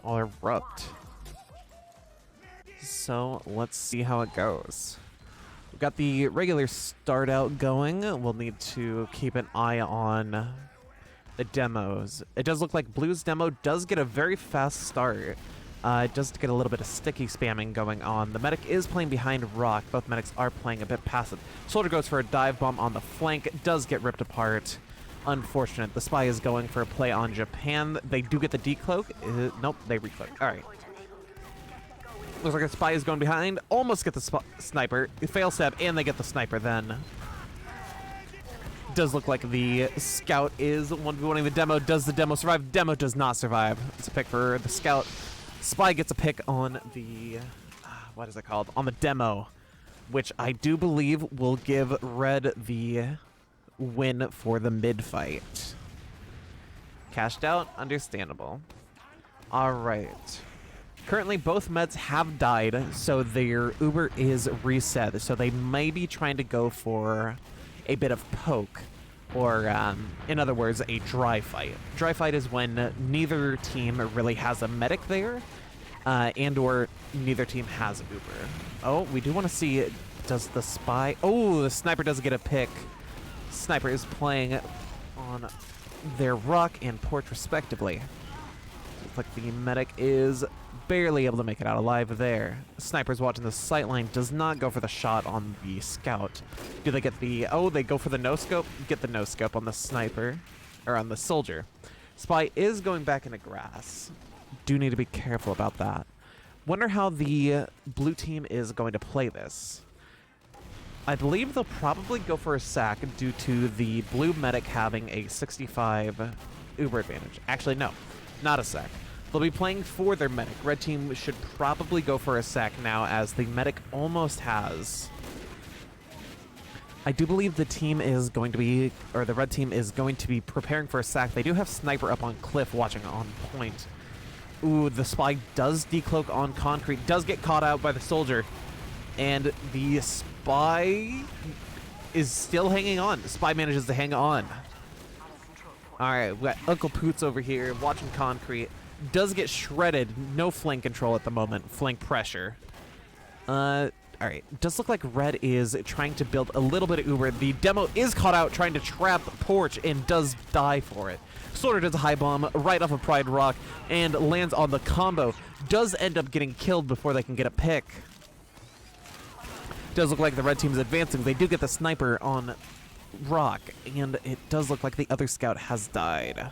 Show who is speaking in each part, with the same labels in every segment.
Speaker 1: erupt. So let's see how it goes. We've got the regular start out going. We'll need to keep an eye on the demos. It does look like Blue's demo does get a very fast start. It does get a little bit of sticky spamming going on. The medic is playing behind Rock. Both medics are playing a bit passive. Soldier goes for a dive bomb on the flank. It does get ripped apart. Unfortunate. The Spy is going for a play on Japan. They do get the decloak. Nope, they recloak. All right. Looks like a Spy is going behind. Almost get the sniper. Fail stab, and they get the sniper then. Does look like the scout is 1v1ing the demo. Does the demo survive? Demo does not survive. It's a pick for the scout. Spy gets a pick on the... what is it called? On the demo, which I do believe will give Red the win for the mid-fight. Cashed out? Understandable. All right. Currently, both meds have died, so their Uber is reset. So they may be trying to go for a bit of poke, or in other words, a dry fight. Dry fight is when neither team really has a medic there, and or neither team has Uber. Oh, we do want to see, does the Spy... Oh, the Sniper does get a pick. Sniper is playing on their Rock and Porch respectively. Looks like the medic is barely able to make it out alive there. Sniper's watching the sightline, does not go for the shot on the scout. Do they get the... Oh, they go for the no-scope? Get the no-scope on the sniper, or on the soldier. Spy is going back into grass. Do need to be careful about that. Wonder how the blue team is going to play this. I believe they'll probably go for a sack due to the blue medic having a 65 Uber advantage. Actually, no, not a sack. They'll be playing for their medic. Red team should probably go for a sack now as the medic almost has. I do believe the team is going to be, or the red team is going to be preparing for a sack. They do have Sniper up on cliff watching on point. Ooh, the Spy does decloak on concrete, does get caught out by the soldier. And the Spy is still hanging on. The Spy manages to hang on. All right, we got Uncle Poots over here watching concrete. Does get shredded. No flank control at the moment. Flank pressure. All right. Does look like Red is trying to build a little bit of Uber. The demo is caught out trying to trap Porch and does die for it. Soldier does a high bomb right off of Pride Rock and lands on the combo. Does end up getting killed before they can get a pick. Does look like the red team is advancing. They do get the sniper on Rock, and it does look like the other scout has died.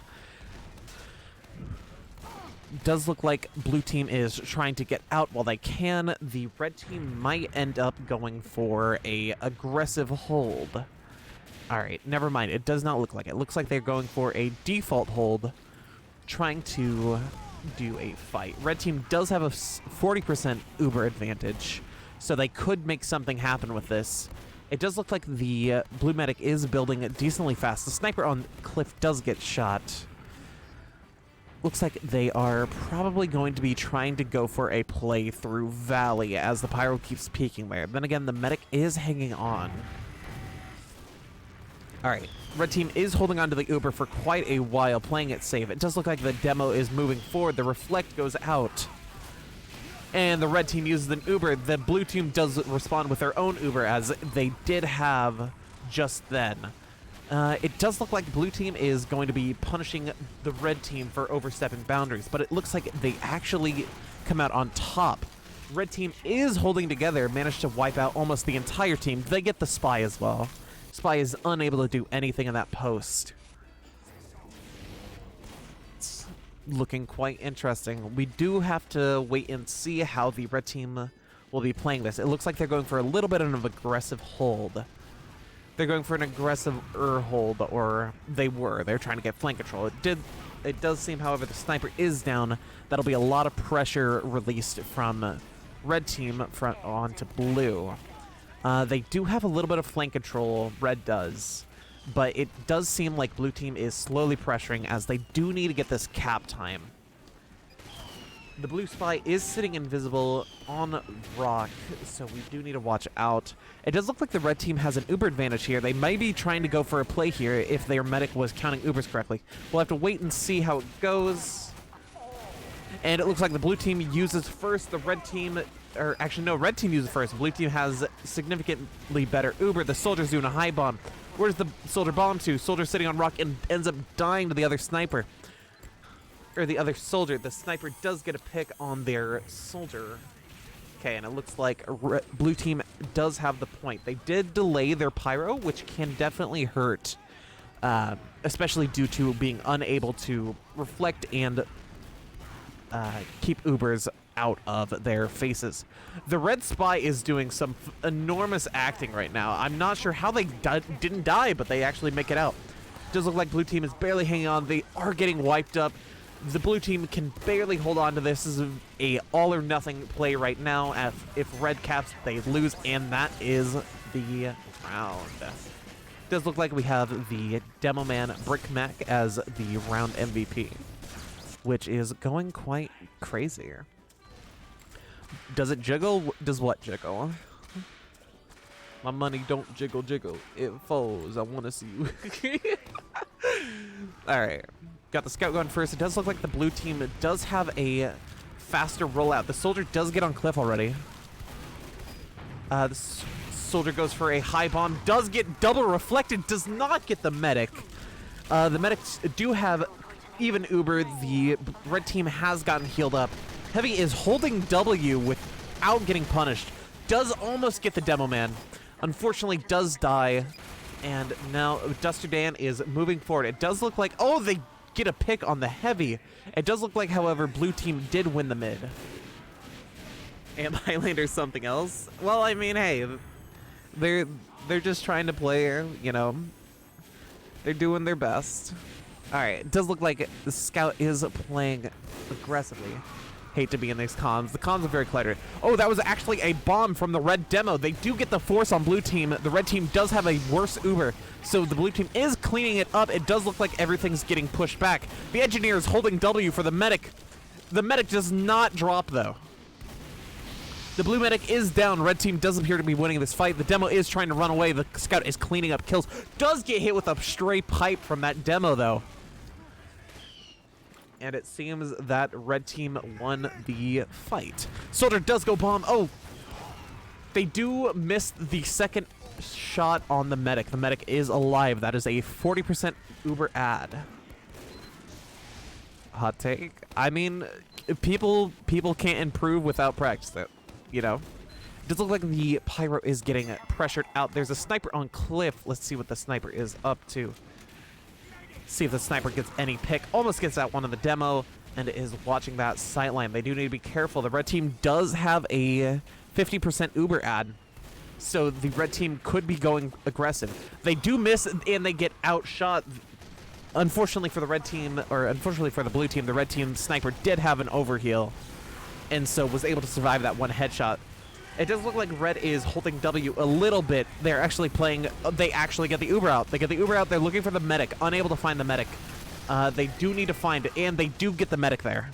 Speaker 1: Does look like blue team is trying to get out while they can. The red team might end up going for a aggressive hold. All right, never mind. It does not look like it. It looks like they're going for a default hold, trying to do a fight. Red team does have a 40% Uber advantage, so they could make something happen with this. It does look like the blue medic is building decently fast. The sniper on cliff does get shot. Looks like they are probably going to be trying to go for a play through Valley as the pyro keeps peeking there. Then again, the medic is hanging on. All right, red team is holding on to the Uber for quite a while, playing it safe. It does look like the demo is moving forward. The reflect goes out, and the red team uses an Uber. The blue team does respond with their own Uber, as they did have just then. It does look like blue team is going to be punishing the red team for overstepping boundaries, but it looks like they actually come out on top. Red team is holding together, managed to wipe out almost the entire team. They get the Spy as well. Spy is unable to do anything in that post. It's looking quite interesting. We do have to wait and see how the red team will be playing this. It looks like they're going for a little bit of an aggressive hold. They're going for an aggressive hold, or they were. They're trying to get flank control. It does seem, however, the sniper is down. That'll be a lot of pressure released from red team onto blue. They do have a little bit of flank control, red does, but it does seem like blue team is slowly pressuring as they do need to get this cap time. The blue Spy is sitting invisible on Rock, so we do need to watch out. It does look like the red team has an Uber advantage here. They might be trying to go for a play here if their medic was counting Ubers correctly. We'll have to wait and see how it goes. And it looks like the blue team uses first. The red team, or actually no, red team uses first. The blue team has significantly better Uber. The soldier's doing a high bomb. Where's the soldier bomb to? Soldier sitting on rock and ends up dying to the other sniper. Or the other soldier. The sniper does get a pick on their soldier. Okay, and it looks like blue team does have the point. They did delay their pyro, which can definitely hurt, especially due to being unable to reflect and keep Ubers out of their faces. The red spy is doing some enormous acting right now. I'm not sure how they didn't die, but they actually make it out. Does look like blue team is barely hanging on. They are getting wiped up. The blue team can barely hold on to this. This is a all or nothing play right now. If red caps, they lose, and that is the round. Does look like we have the Demo Man Brick Mac as the round MVP, which is going quite crazy here. Does it jiggle? Does what jiggle? My money don't jiggle jiggle. It falls. I want to see you. All right. Got the scout going first. It does look like the blue team does have a faster rollout. The soldier does get on cliff already. The soldier goes for a high bomb. Does get double reflected. Does not get the medic. The medics do have even Uber. The red team has gotten healed up. Heavy is holding W without getting punished. Does almost get the demo man. Unfortunately, does die. And now Duster Dan is moving forward. It does look like... Oh, they get a pick on the heavy. It does look like, however, blue team did win the mid. And Highlander something else? Well, I mean, hey, they're just trying to play, you know. They're doing their best. All right, it does look like the scout is playing aggressively. Hate to be in these comms. The comms are very cluttered. Oh, that was actually a bomb from the red demo. They do get the force on blue team. The red team does have a worse Uber, so the blue team is cleaning it up. It does look like everything's getting pushed back. The engineer is holding W for the medic. The medic does not drop, though. The blue medic is down. Red team does appear to be winning this fight. The demo is trying to run away. The scout is cleaning up kills. Does get hit with a stray pipe from that demo, though. And it seems that red team won the fight. Soldier does go bomb. Oh, they do miss the second shot on the medic. The medic is alive. That is a 40% Uber ad. Hot take. I mean, people can't improve without practice, you know. It does look like the pyro is getting pressured out. There's a sniper on cliff. Let's see what the sniper is up to. See if the sniper gets any pick. Almost gets that one in the demo and is watching that sightline. They do need to be careful. The red team does have a 50% Uber ad, so the red team could be going aggressive. They do miss and they get outshot. Unfortunately for the red team, or unfortunately for the blue team, the red team sniper did have an overheal and so was able to survive that one headshot. It does look like red is holding W a little bit. They're actually playing... They actually get the Uber out. They get the Uber out. They're looking for the medic. Unable to find the medic. They do need to find it, and they do get the medic there.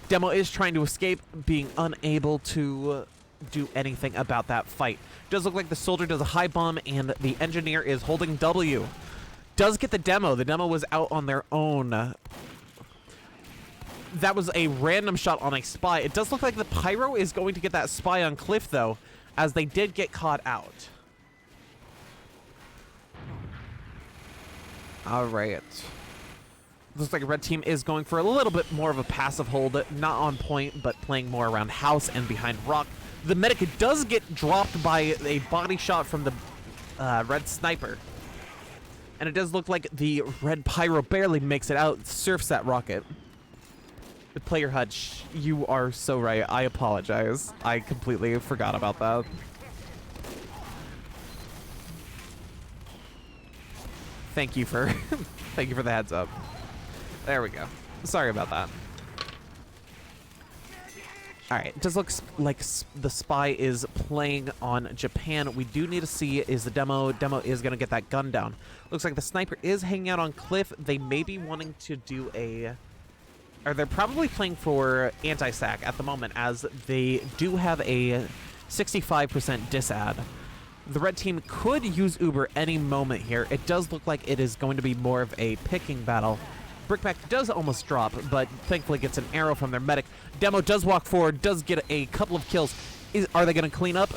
Speaker 1: Demo is trying to escape, being unable to do anything about that fight. Does look like the soldier does a high bomb, and the engineer is holding W. Does get the demo. The demo was out on their own. That was a random shot on a spy. It does look like the pyro is going to get that spy on cliff, though, as they did get caught out. All right. Looks like a red team is going for a little bit more of a passive hold. Not on point, but playing more around house and behind rock. The medic does get dropped by a body shot from the red sniper. And it does look like the red pyro barely makes it out, surfs that rocket. The player Hutch, you are so right. I apologize. I completely forgot about that. Thank you for thank you for the heads up. There we go. Sorry about that. All right, it just looks like the spy is playing on Japan. We do need to see is the demo. Demo is going to get that gun down. Looks like the sniper is hanging out on cliff. They may be wanting to do a... Or they're probably playing for anti-sack at the moment, as they do have a 65% disad. The red team could use Uber any moment here. It does look like it is going to be more of a picking battle. Brickback does almost drop, but thankfully gets an arrow from their medic. Demo does walk forward, does get a couple of kills. Are they going to clean up?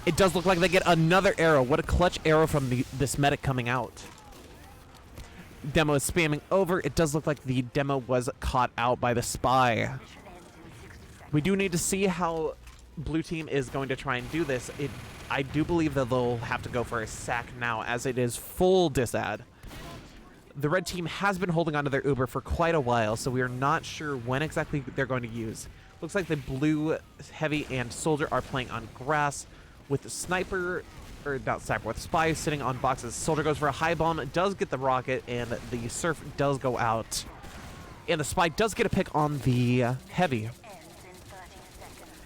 Speaker 1: It does look like they get another arrow. What a clutch arrow from this medic coming out. Demo is spamming over. It does look like the demo was caught out by the spy. We do need to see how blue team is going to try and do this. I do believe that they'll have to go for a sack now, as it is full disad. The red team has been holding onto their Uber for quite a while, so we are not sure when exactly they're going to use. Looks like the blue heavy and soldier are playing on grass with the sniper, or not sniper, with spy sitting on boxes. Soldier goes for a high bomb, does get the rocket, and the surf does go out. And the spy does get a pick on the heavy.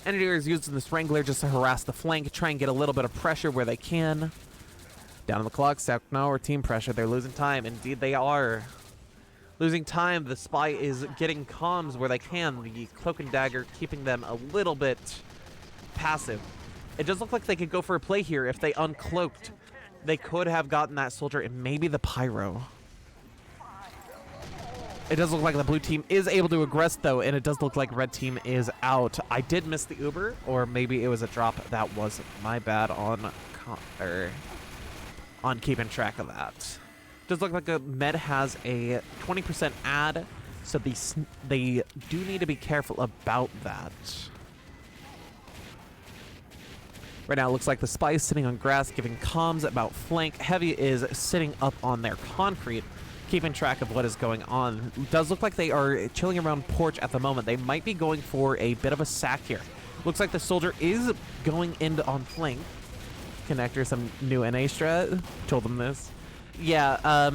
Speaker 1: Engineer is using this Wrangler just to harass the flank, try and get a little bit of pressure where they can. Down on the clock, no, or team pressure. They're losing time. Indeed, they are. Losing time, the spy is getting comms where they can. The cloak and dagger keeping them a little bit passive. It does look like they could go for a play here. If they uncloaked, they could have gotten that soldier and maybe the pyro. It does look like the blue team is able to aggress, though, and it does look like red team is out. I did miss the Uber, or maybe it was a drop. That was my bad on keeping track of that. Does look like a med has a 20% add, so they do need to be careful about that. Right now, it looks like the spy is sitting on grass, giving comms about flank. Heavy is sitting up on their concrete, keeping track of what is going on. It does look like they are chilling around porch at the moment. They might be going for a bit of a sack here. Looks like the soldier is going into on flank. Connector, some new NA strat. Told them this. Yeah,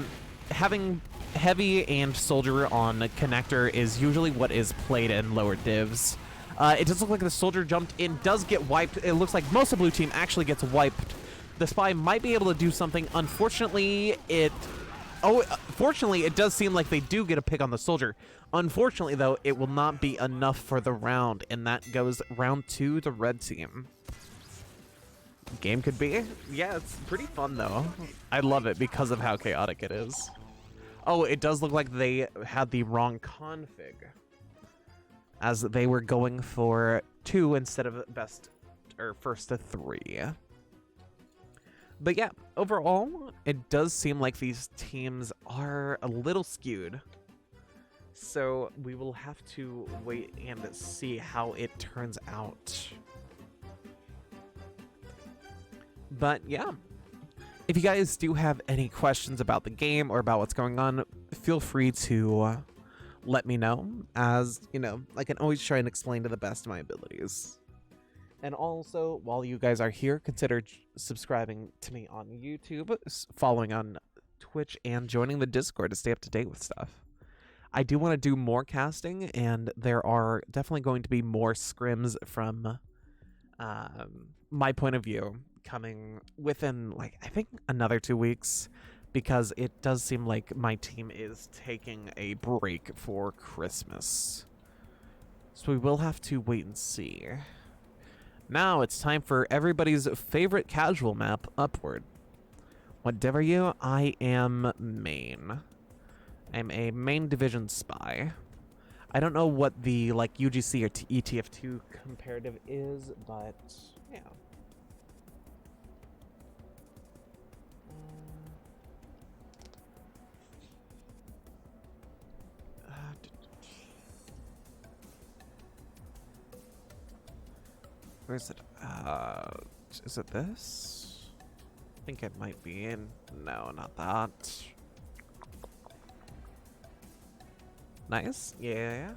Speaker 1: having heavy and soldier on connector is usually what is played in lower divs. It does look like the soldier jumped in, does get wiped. It looks like most of blue team actually gets wiped. The spy might be able to do something. Unfortunately, fortunately, it does seem like they do get a pick on the soldier. Unfortunately, though, it will not be enough for the round, and that goes round 2 to red team. Game could be. Yeah, it's pretty fun, though. I love it because of how chaotic it is. Oh, it does look like they had the wrong config, as they were going for 2 instead of first to 3. But yeah, overall, it does seem like these teams are a little skewed. So we will have to wait and see how it turns out. But yeah, if you guys do have any questions about the game or about what's going on, feel free to let me know, as, you know, I can always try and explain to the best of my abilities. And also, while you guys are here, consider subscribing to me on YouTube, following on Twitch, and joining the Discord to stay up to date with stuff. I do want to do more casting, and there are definitely going to be more scrims from my point of view coming within, like, I think another 2 weeks, because it does seem like my team is taking a break for Christmas. So we will have to wait and see. Now it's time for everybody's favorite casual map, Upward. What div are you? I am main. I'm a main division spy. I don't know what the, like, UGC or TF2 comparative is, but yeah. Where is it? Is it this? I think it might be in. No, not that. Nice. Yeah.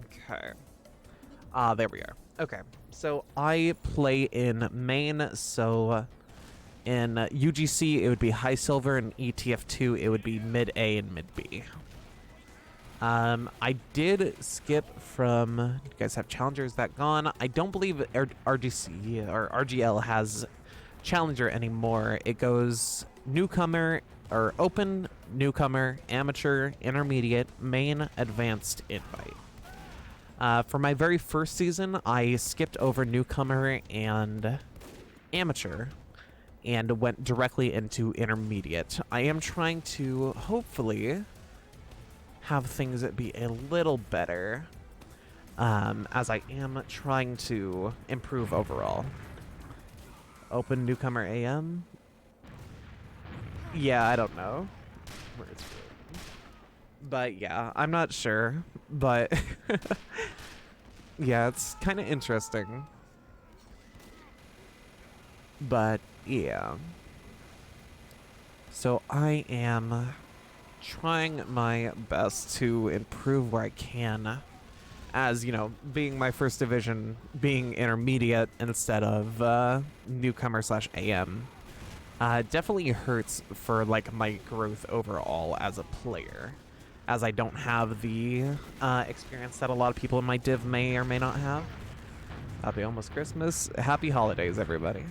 Speaker 1: Okay. There we are. Okay. So I play in main, so in UGC it would be high silver, and ETF2 it would be mid A and mid B. I did skip from, you guys have challengers that gone? I don't believe RGC or RGL has challenger anymore. It goes newcomer, or open, newcomer, amateur, intermediate, main, advanced, invite. For my very first season, I skipped over newcomer and amateur, and went directly into intermediate. I am trying to hopefully have things be a little better, as I am trying to improve overall. Open newcomer AM. Yeah, I don't know. Where it's but yeah, I'm not sure, but yeah, it's kind of interesting. But yeah. So I am trying my best to improve where I can, as, you know, being my first division, being intermediate instead of newcomer / AM. Definitely hurts for, like, my growth overall as a player, as I don't have the experience that a lot of people in my div may or may not have. Happy almost Christmas. Happy holidays, everybody.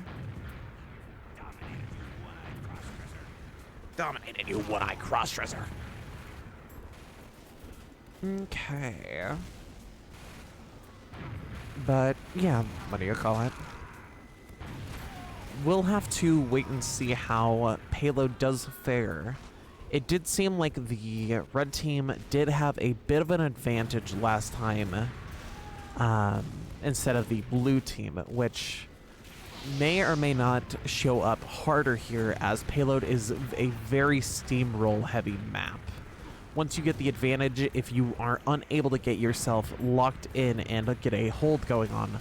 Speaker 1: Dominated you, one-eye crossdresser. Okay. But, yeah, what do you call it? We'll have to wait and see how Payload does fare. It did seem like the red team did have a bit of an advantage last time, instead of the blue team, which may or may not show up harder here, as Payload is a very steamroll heavy map. Once you get the advantage, if you are unable to get yourself locked in and get a hold going on,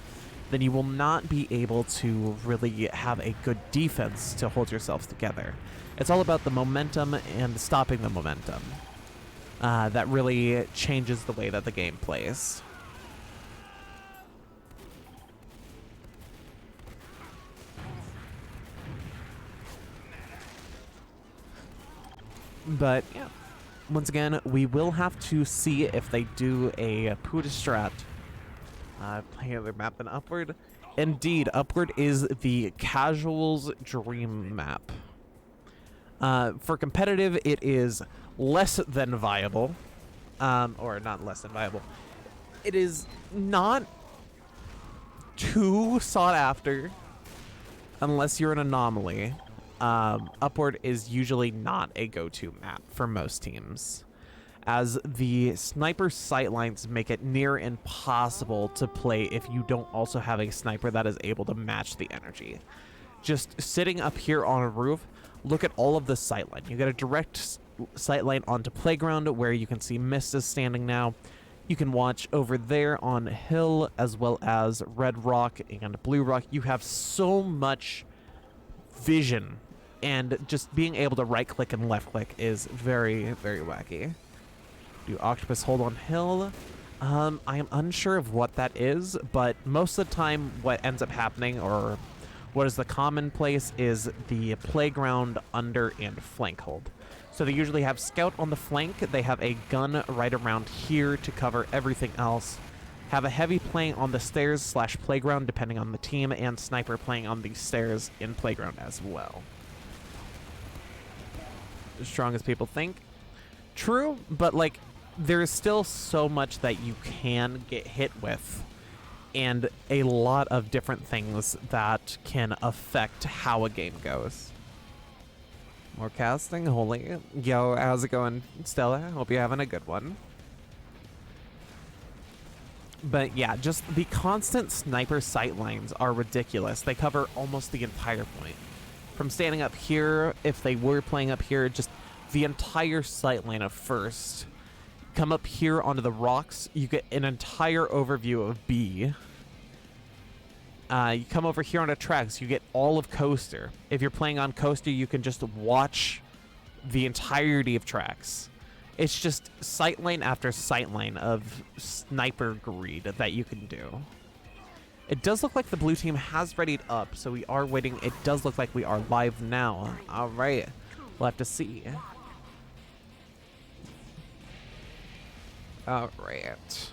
Speaker 1: then you will not be able to really have a good defense to hold yourselves together. It's all about the momentum and stopping the momentum. That really changes the way that the game plays. But yeah, once again, we will have to see if they do a Puda strat. Play other map than Upward. Indeed, Upward is the casual's dream map. For competitive, it is less than viable. Or not less than viable. It is not too sought after unless you're an anomaly. Upward is usually not a go-to map for most teams, as the sniper sightlines make it near impossible to play if you don't also have a sniper that is able to match the energy. Just sitting up here on a roof, look at all of the sightline. You get a direct sightline onto Playground, where you can see Mist is standing now. You can watch over there on Hill, as well as Red Rock and Blue Rock. You have so much vision, and just being able to right-click and left-click is very, very wacky. Do Octopus hold on Hill? I am unsure of what that is, but most of the time what ends up happening, or what is the commonplace, is the Playground under and flank hold. So they usually have Scout on the flank, they have a gun right around here to cover everything else, have a heavy playing on the stairs / Playground depending on the team, and Sniper playing on the stairs in Playground as well. As strong as people think. True, but like, there's still so much that you can get hit with, and a lot of different things that can affect how a game goes. More casting? Holy. Yo, how's it going, Stella? Hope you're having a good one. But yeah, just the constant sniper sightlines are ridiculous. They cover almost the entire point. From standing up here, if they were playing up here, just the entire sightline of first. Come up here onto the rocks, you get an entire overview of B. You come over here onto tracks, you get all of Coaster. If you're playing on Coaster, you can just watch the entirety of tracks. It's just sightline after sightline of sniper greed that you can do. It does look like the blue team has readied up, so we are waiting. It does look like we are live now. All right, we'll have to see. All right.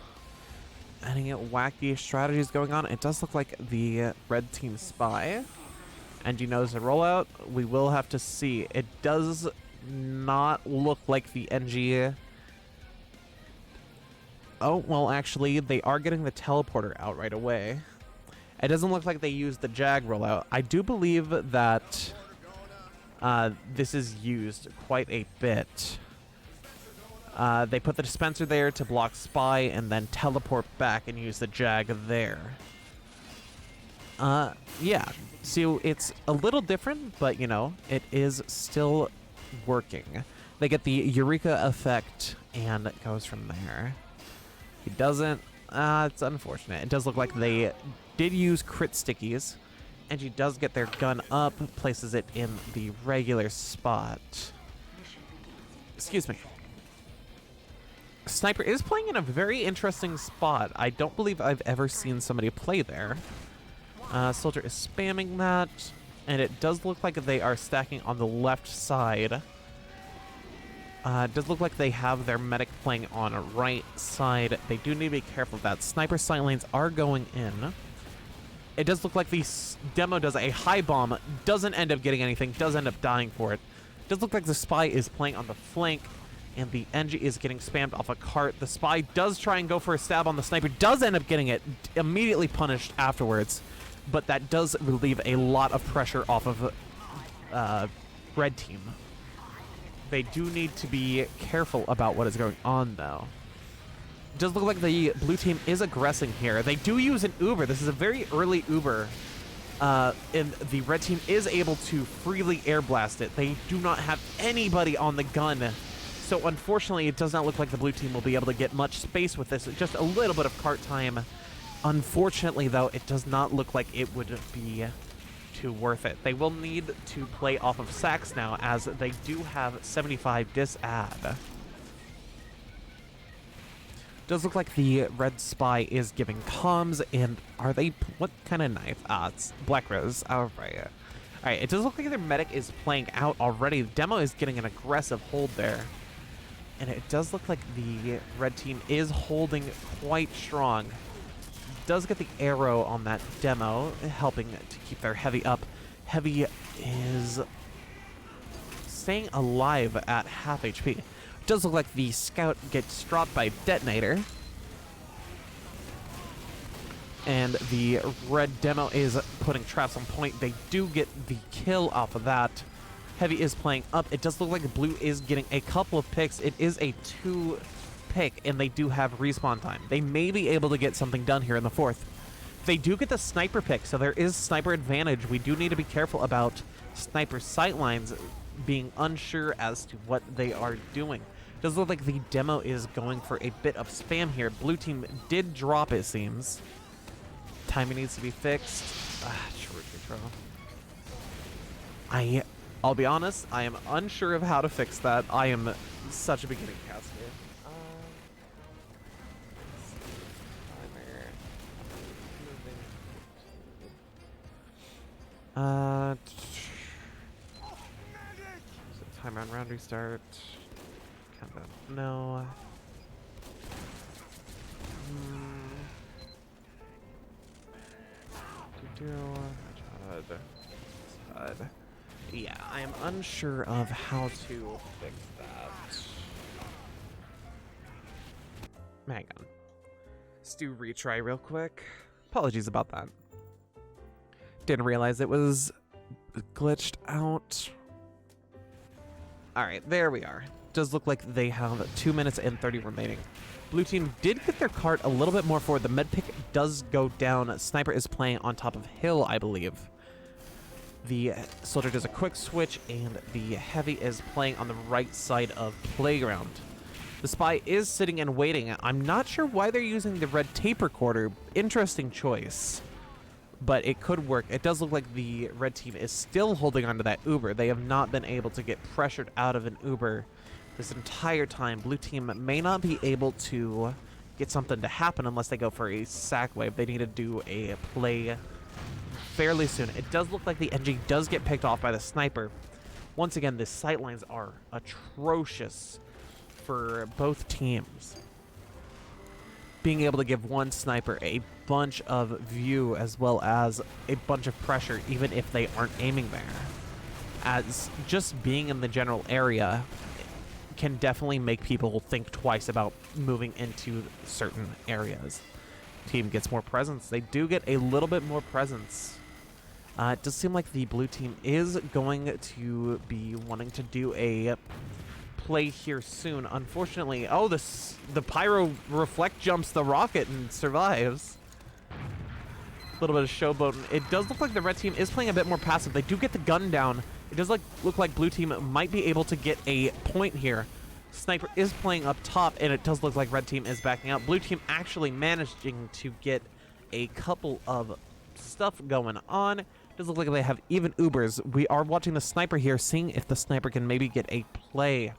Speaker 1: Any wacky strategies going on? It does look like the red team spy. And you notice a rollout. We will have to see. It does not look like the NG. Oh, well, actually, they are getting the teleporter out right away. It doesn't look like they used the Jag rollout. I do believe that this is used quite a bit. They put the dispenser there to block Spy and then teleport back and use the Jag there. Yeah, so it's a little different, but, you know, it is still working. They get the Eureka effect, and it goes from there. He doesn't... it's unfortunate. It does look like they did use crit stickies, and she does get their gun up, places it in the regular spot. Excuse me. Sniper is playing in a very interesting spot. I don't believe I've ever seen somebody play there. Soldier is spamming that, and it does look like they are stacking on the left side. It does look like they have their medic playing on a right side. They do need to be careful of that. Sniper sight lanes are going in. It does look like the demo does a high bomb, doesn't end up getting anything, does end up dying for it. It does look like the Spy is playing on the flank, and the NG is getting spammed off a cart. The Spy does try and go for a stab on the Sniper, does end up getting it, immediately punished afterwards, but that does relieve a lot of pressure off of red team. They do need to be careful about what is going on, though. It does look like the blue team is aggressing here. They do use an Uber. This is a very early Uber. And the red team is able to freely air blast it. They do not have anybody on the gun. So unfortunately, it does not look like the blue team will be able to get much space with this. Just a little bit of cart time. Unfortunately, though, it does not look like it would be too worth it. They will need to play off of sacks now, as they do have 75 dis-add. Does look like the red Spy is giving comms, and are they... what kind of knife? It's Black Rose. All right. Alright, it does look like their medic is playing out already. The demo is getting an aggressive hold there. And it does look like the red team is holding quite strong. Does get the arrow on that demo, helping to keep their heavy up. Heavy is staying alive at half HP. Does look like the scout gets dropped by detonator. And the red demo is putting traps on point. They do get the kill off of that. Heavy is playing up. It does look like blue is getting a couple of picks. It is a 2 pick, and they do have respawn time. They may be able to get something done here in the 4th. They do get the sniper pick, so there is sniper advantage. We do need to be careful about sniper sightlines being unsure as to what they are doing. It does look like the demo is going for a bit of spam here. Blue team did drop, it seems. Timing needs to be fixed. Short control. I'll be honest, I am unsure of how to fix that. I am such a beginning caster. Time on round restart. Countdown. No. Yeah, I am unsure of how to fix that. Hang on. Let's do retry real quick. Apologies about that. Didn't realize it was glitched out. Alright, there we are. Does look like they have 2 minutes and 30 remaining. Blue team did get their cart a little bit more forward. The med pick does go down. Sniper is playing on top of Hill, I believe. The soldier does a quick switch, and the heavy is playing on the right side of Playground. The Spy is sitting and waiting. I'm not sure why they're using the red tape recorder. Interesting choice. But it could work. It does look like the red team is still holding onto that Uber. They have not been able to get pressured out of an Uber this entire time. Blue team may not be able to get something to happen unless they go for a sack wave. They need to do a play fairly soon. It does look like the NG does get picked off by the sniper. Once again, the sightlines are atrocious for both teams. Being able to give one sniper a bunch of view as well as a bunch of pressure, even if they aren't aiming there, as just being in the general area can definitely make people think twice about moving into certain areas. Team gets more presence. They do get a little bit more presence. It does seem like the blue team is going to be wanting to do a play here soon. Unfortunately, oh, the pyro reflect jumps the rocket and survives. A little bit of showboating. It does look like the red team is playing a bit more passive. They do get the gun down. It does look like blue team might be able to get a point here. Sniper is playing up top, and it does look like red team is backing out. Blue team actually managing to get a couple of stuff going on. Does look like they have even Ubers. We are watching the sniper here, seeing if the sniper can maybe get a play.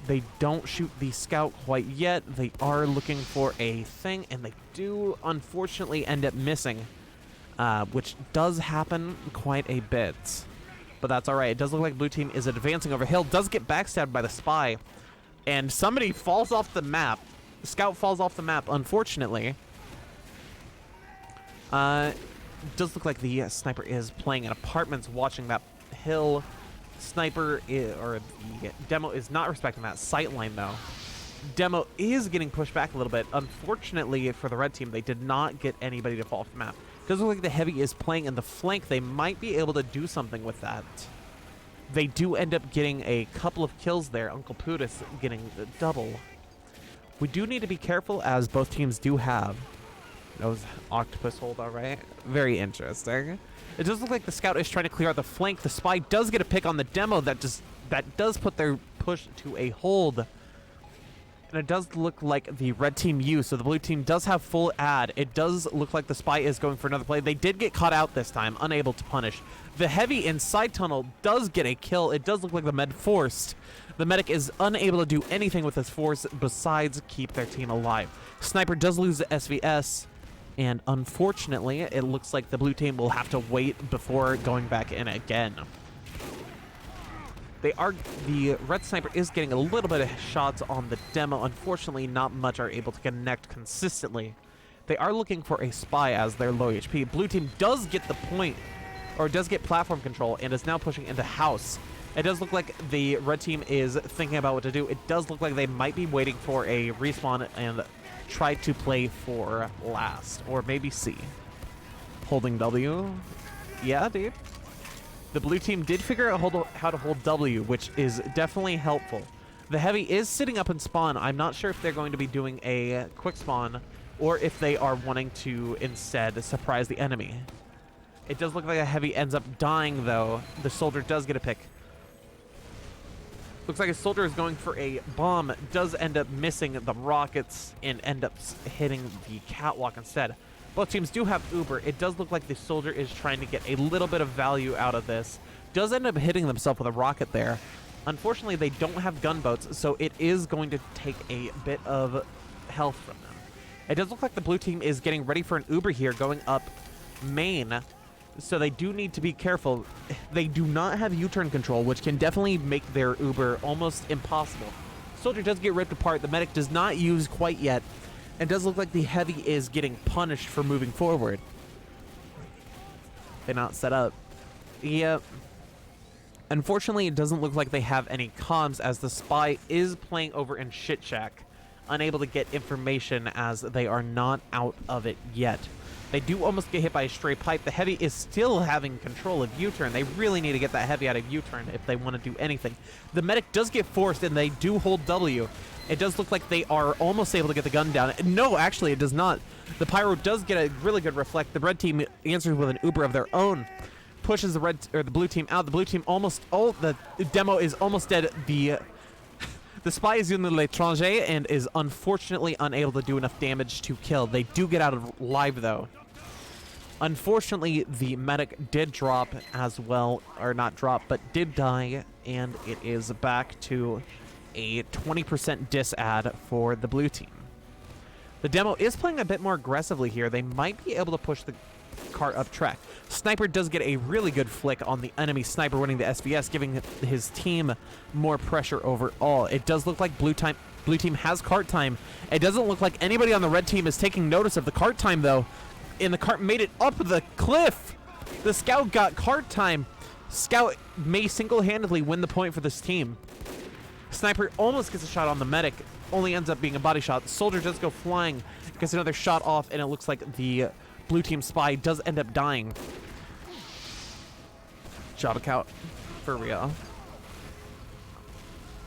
Speaker 1: They don't shoot the scout quite yet. They are looking for a thing, and they do unfortunately end up missing, which does happen quite a bit. But that's all right. It does look like blue team is advancing over hill. Does get backstabbed by the spy, and somebody falls off the map. The scout falls off the map, unfortunately. Does look like the sniper is playing in apartments, watching that hill. Sniper or the demo is not respecting that sight line though. Demo is getting pushed back a little bit. Unfortunately for the red team, they did not get anybody to fall off the map. Does look like the heavy is playing in the flank. They might be able to do something with that. They do end up getting a couple of kills there. Uncle Putis getting the double. We do need to be careful as both teams do have those octopus hold, all right. Very interesting. It does look like the scout is trying to clear out the flank. The spy does get a pick on the demo that does put their push to a hold. And it does look like the red team used, so the blue team does have full ad. It does look like the spy is going for another play. They did get caught out this time, unable to punish. The heavy inside tunnel does get a kill. It does look like the med forced. The medic is unable to do anything with his force besides keep their team alive. Sniper does lose the SVS. And unfortunately, it looks like the blue team will have to wait before going back in again. The red sniper is getting a little bit of shots on the demo. Unfortunately, not much are able to connect consistently. They are looking for a spy as they're low HP. Blue team does get the point, or does get platform control, and is now pushing into house. It does look like the red team is thinking about what to do. It does look like they might be waiting for a respawn and try to play for last, or maybe C. Holding W. Yeah, dude. The blue team did figure out how to hold W, which is definitely helpful. The heavy is sitting up in spawn. I'm not sure if they're going to be doing a quick spawn, or if they are wanting to instead surprise the enemy. It does look like a heavy ends up dying, though. The soldier does get a pick. Looks like a soldier is going for a bomb, does end up missing the rockets and end up hitting the catwalk instead. Both teams do have Uber. It does look like the soldier is trying to get a little bit of value out of this. Does end up hitting themselves with a rocket there. Unfortunately, they don't have gunboats, so it is going to take a bit of health from them. It does look like the blue team is getting ready for an Uber here, going up main. So they do need to be careful. They do not have U-turn control, which can definitely make their Uber almost impossible. Soldier does get ripped apart. The medic does not use quite yet. It does look like the heavy is getting punished for moving forward. They're not set up. Yep. Unfortunately, it doesn't look like they have any comms, as the spy is playing over in Shit Shack, unable to get information as they are not out of it yet. They do almost get hit by a stray pipe. The heavy is still having control of U-turn. They really need to get that heavy out of U-turn if they want to do anything. The medic does get forced, and they do hold W. It does look like they are almost able to get the gun down. No, actually, it does not. The pyro does get a really good reflect. The red team answers with an Uber of their own. Pushes the blue team out. The blue team almost... Oh, the demo is almost dead. The spy is using the l'étranger and is unfortunately unable to do enough damage to kill. They do get out of live, though. Unfortunately, the medic did drop as well, or not drop, but did die, and it is back to a 20% dis ad for the blue team. The demo is playing a bit more aggressively here. They might be able to push the cart up track. Sniper does get a really good flick on the enemy sniper, winning the SVS, giving his team more pressure overall. It does look like blue team has cart time. It doesn't look like anybody on the red team is taking notice of the cart time, though. And the cart made it up the cliff. The scout got cart time. Scout may single-handedly win the point for this team. Sniper almost gets a shot on the medic, only ends up being a body shot. Soldier does go flying, gets another shot off, and it looks like the blue team spy does end up dying. Job account for real.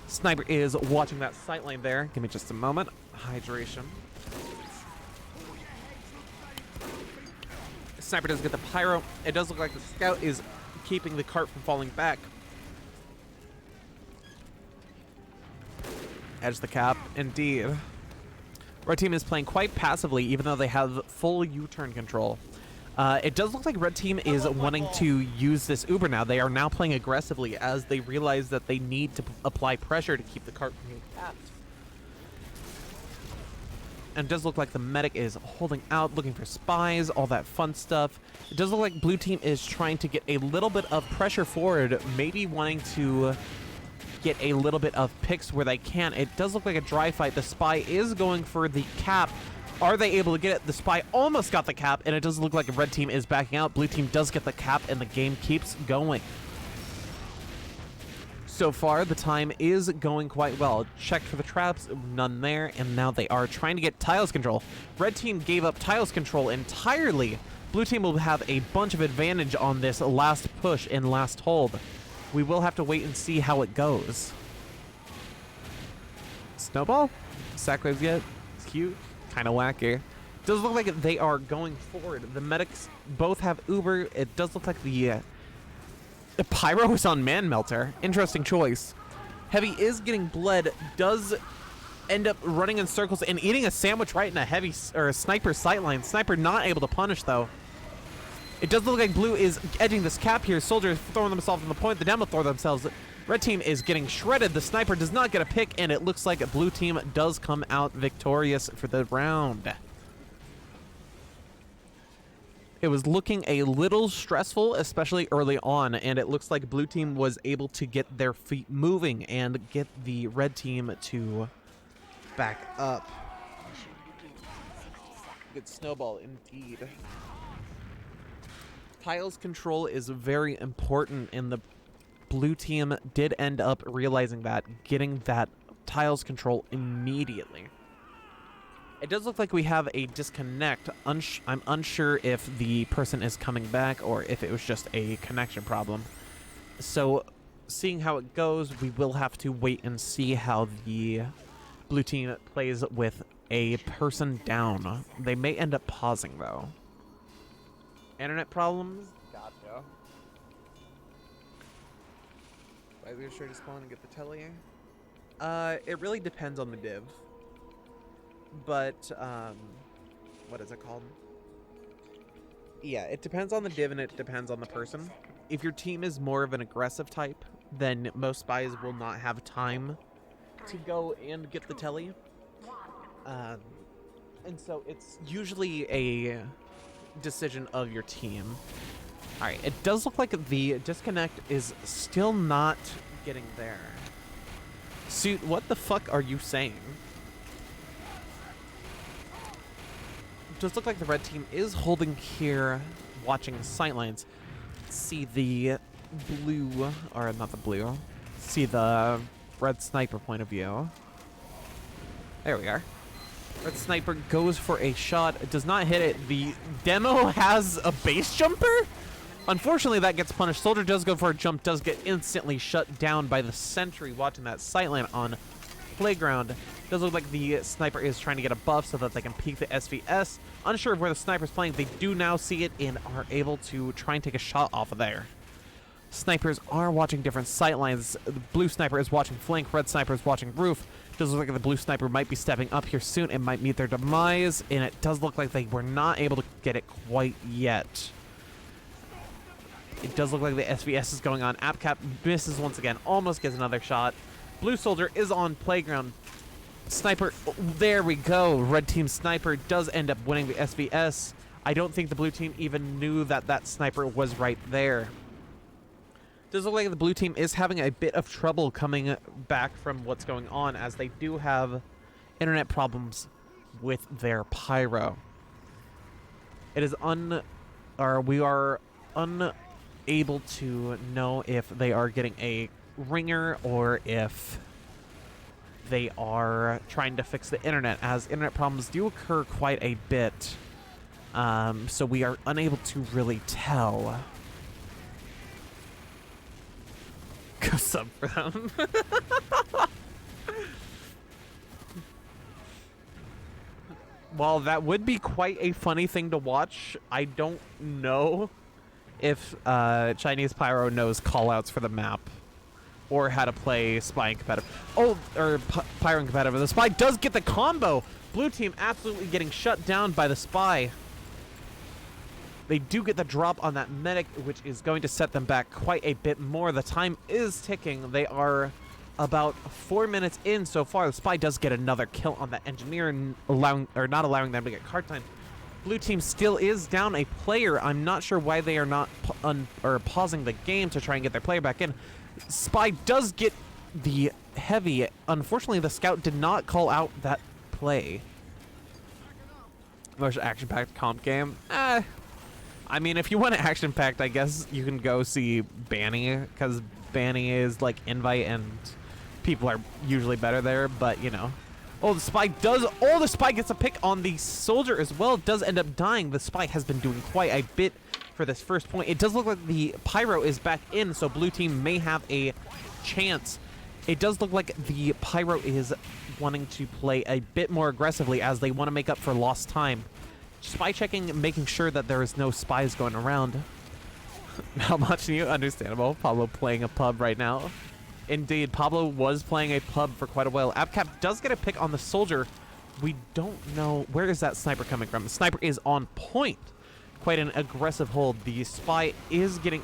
Speaker 1: Sniper is watching that sight lane there. Give me just a moment. Hydration. Sniper does get the pyro. It does look like the scout is keeping the cart from falling back. Edge the cap, indeed. Red team is playing quite passively, even though they have full U-turn control. It does look like red team is wanting to use this Uber now. They are now playing aggressively as they realize that they need to apply pressure to keep the cart from getting capped. And it does look like the medic is holding out, looking for spies, all that fun stuff. It does look like blue team is trying to get a little bit of pressure forward, maybe wanting to get a little bit of picks where they can. It does look like a dry fight. The spy is going for the cap. Are they able to get it? The spy almost got the cap, and it does look like red team is backing out. Blue team does get the cap, and the game keeps going. So far, the time is going quite well. Checked for the traps, none there, and now they are trying to get tiles control. Red team gave up tiles control entirely. Blue team will have a bunch of advantage on this last push and last hold. We will have to wait and see how it goes. Snowball? Sackwaves yet? It's cute. Kind of wacky. Does look like they are going forward. The medics both have Uber. It does look like the pyro is on Man Melter. Interesting choice. Heavy is getting bled. Does end up running in circles and eating a sandwich right in a heavy or a sniper sightline. Sniper not able to punish though. It does look like blue is edging this cap here. Soldiers throwing themselves on the point. The demo throw themselves. Red team is getting shredded. The sniper does not get a pick, and it looks like blue team does come out victorious for the round. It was looking a little stressful, especially early on, and it looks like blue team was able to get their feet moving and get the red team to back up. Good snowball indeed. Tiles control is very important, and the blue team did end up realizing that, getting that tiles control immediately. It does look like we have a disconnect. I'm unsure if the person is coming back or if it was just a connection problem. So, seeing how it goes, we will have to wait and see how the blue team plays with a person down. They may end up pausing, though. Internet problems? Gotcha. Are we sure to spawn and get the telly? It really depends on the div. But, what is it called? Yeah, it depends on the div and it depends on the person. If your team is more of an aggressive type, then most spies will not have time to go and get the telly. And so it's usually a decision of your team. Alright, it does look like the disconnect is still not getting there. Suit, what the fuck are you saying? It does look like the red team is holding here, watching sightlines. See the blue, or not the blue, see the red sniper point of view. There we are. Red sniper goes for a shot. It does not hit it. The demo has a base jumper? Unfortunately, that gets punished. Soldier does go for a jump, does get instantly shut down by the sentry watching that sightline on playground. Does look like the sniper is trying to get a buff so that they can peek the SVS. Unsure of where the sniper's playing. They do now see it and are able to try and take a shot off of there. Snipers are watching different sightlines. The blue sniper is watching flank. Red sniper is watching roof. Does look like the blue sniper might be stepping up here soon. It might meet their demise, and it does look like they were not able to get it quite yet. It does look like the SVS is going on. AppCap misses once again. Almost gets another shot. Blue soldier is on playground. Sniper, there we go. Red team sniper does end up winning the SVS. I don't think the blue team even knew that that sniper was right there. Does look like the blue team is having a bit of trouble coming back from what's going on, as they do have internet problems with their pyro. It is we are unable to know if they are getting a ringer or if they are trying to fix the internet, as internet problems do occur quite a bit. So we are unable to really tell. sub for them. While that would be quite a funny thing to watch, I don't know if Chinese Pyro knows callouts for the map or how to play Spy and competitive. Oh, or Pyro and competitive. The Spy does get the combo. Blue team absolutely getting shut down by the Spy. They do get the drop on that medic, which is going to set them back quite a bit more. The time is ticking. They are about 4 minutes in so far. The Spy does get another kill on that engineer, and not allowing them to get card time. Blue team still is down a player. I'm not sure why they are not pausing the game to try and get their player back in. Spy does get the heavy. Unfortunately, the scout did not call out that play. Most action-packed comp game. I mean, if you want an action-packed, I guess you can go see Banny, because Banny is like invite and people are usually better there, but you know. Oh, the Spy does. Oh, the Spy gets a pick on the soldier as well. Does end up dying. The Spy has been doing quite a bit for this first point. It does look like the Pyro is back in, so blue team may have a chance. It does look like the Pyro is wanting to play a bit more aggressively as they want to make up for lost time. Spy checking, making sure that there is no spies going around. How much new? Understandable. Pablo playing a pub right now. Indeed, Pablo was playing a pub for quite a while. Abcap does get a pick on the soldier. We don't know. Where is that sniper coming from? The sniper is on point. Quite an aggressive hold. The Spy is getting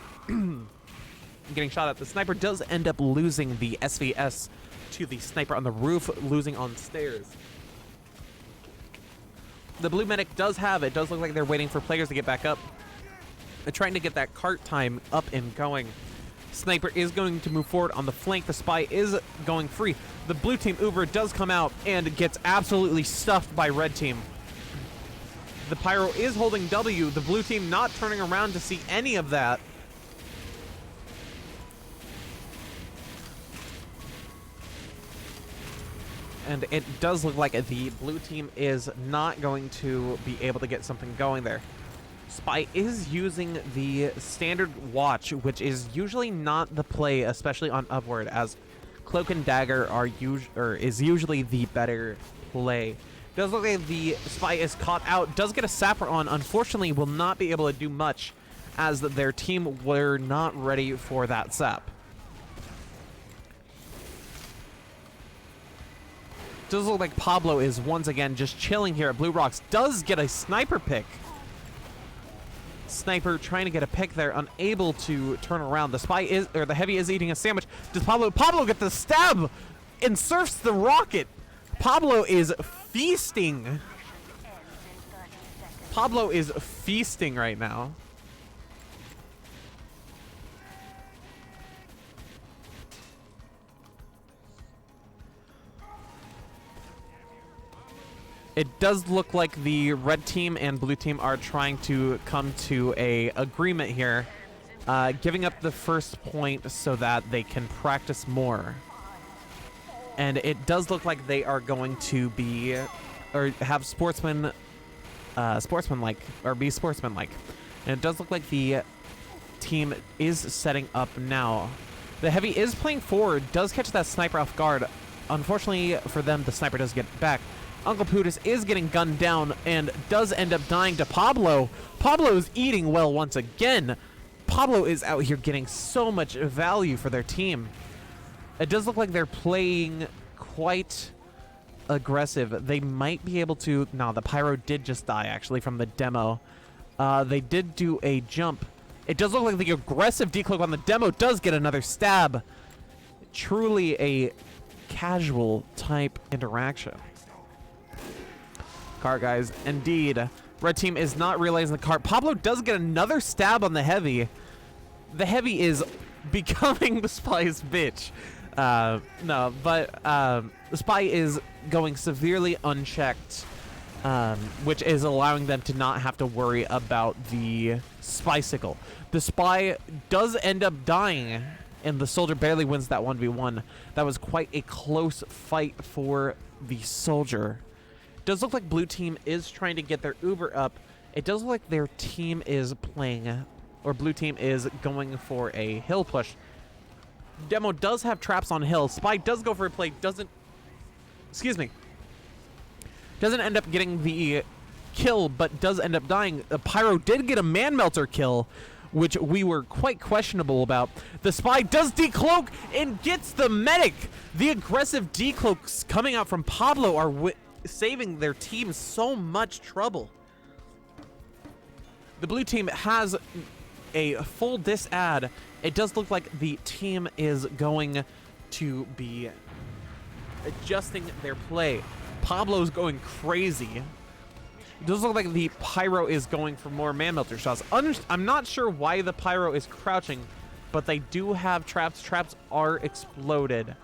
Speaker 1: getting shot at. The sniper does end up losing the SVS to the sniper on the roof, losing on stairs. The blue medic does have it. Does look like they're waiting for players to get back up. They're trying to get that cart time up and going. Sniper is going to move forward on the flank. The Spy is going free. The blue team Uber does come out and gets absolutely stuffed by red team. The Pyro is holding W. The blue team not turning around to see any of that. And it does look like the blue team is not going to be able to get something going there. Spy is using the standard watch, which is usually not the play, especially on Upward, as Cloak and Dagger are is usually the better play. Does look like the Spy is caught out, does get a sapper on, unfortunately will not be able to do much as their team were not ready for that sap. Does look like Pablo is once again just chilling here at Blue Rocks. Does get a sniper pick. Sniper trying to get a pick there, unable to turn around. The Spy is, or the Heavy is eating a sandwich. Does Pablo get the stab and surfs the rocket? Pablo is feasting. Pablo is feasting right now. It does look like the red team and blue team are trying to come to a agreement here, giving up the first point so that they can practice more. And it does look like they are going to be, or have sportsmanlike, or be sportsmanlike. And it does look like the team is setting up now. The Heavy is playing forward, does catch that sniper off guard. Unfortunately for them, the sniper does get back. Uncle Putis is getting gunned down and does end up dying to Pablo. Pablo's eating well once again. Pablo is out here getting so much value for their team. It does look like they're playing quite aggressive. They might be able to... No, the Pyro did just die, actually, from the demo. They did do a jump. It does look like the aggressive decloak on the demo does get another stab. Truly a casual type interaction. Cart, guys. Indeed. Red team is not realizing the cart. Pablo does get another stab on the Heavy. The Heavy is becoming the Spy's bitch. No, but the Spy is going severely unchecked, which is allowing them to not have to worry about the Spycicle. The Spy does end up dying, and the Soldier barely wins that 1v1. That was quite a close fight for the Soldier. Does look like blue team is trying to get their Uber up. It does look like their team is playing, or blue team is going for a hill push. Demo does have traps on hill. Spy does go for a play, doesn't end up getting the kill, but does end up dying. Pyro did get a Man Melter kill, which we were quite questionable about. The Spy does decloak and gets the medic. The aggressive decloaks coming out from Pablo are saving their team so much trouble. The blue team has a full dis-add. It does look like the team is going to be adjusting their play. Pablo's going crazy. It does look like the Pyro is going for more Man Melter shots. I'm not sure why the Pyro is crouching, but they do have traps. Traps are exploded.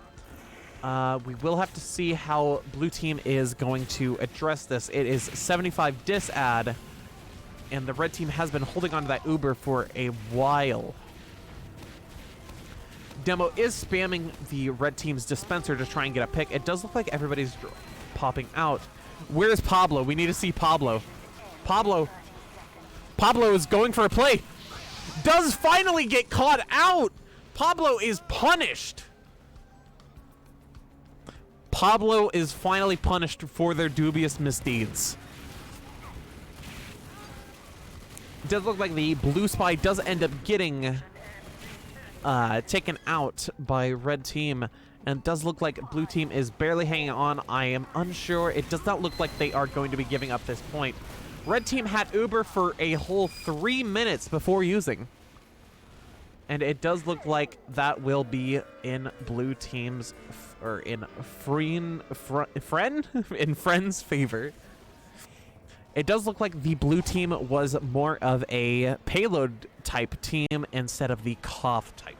Speaker 1: We will have to see how blue team is going to address this. It is 75 dis-add, and the red team has been holding on to that Uber for a while. Demo is spamming the red team's dispenser to try and get a pick. It does look like everybody's popping out. Where's Pablo? We need to see Pablo. Pablo is going for a play. Does finally get caught out. Pablo is punished. Pablo is finally punished for their dubious misdeeds. It does look like the blue Spy does end up getting taken out by red team, and it does look like blue team is barely hanging on. I am unsure. It does not look like they are going to be giving up this point. Red team had Uber for a whole 3 minutes before using, and it does look like that will be in blue team's in friend's favor. It does look like the blue team was more of a payload type team instead of the cough type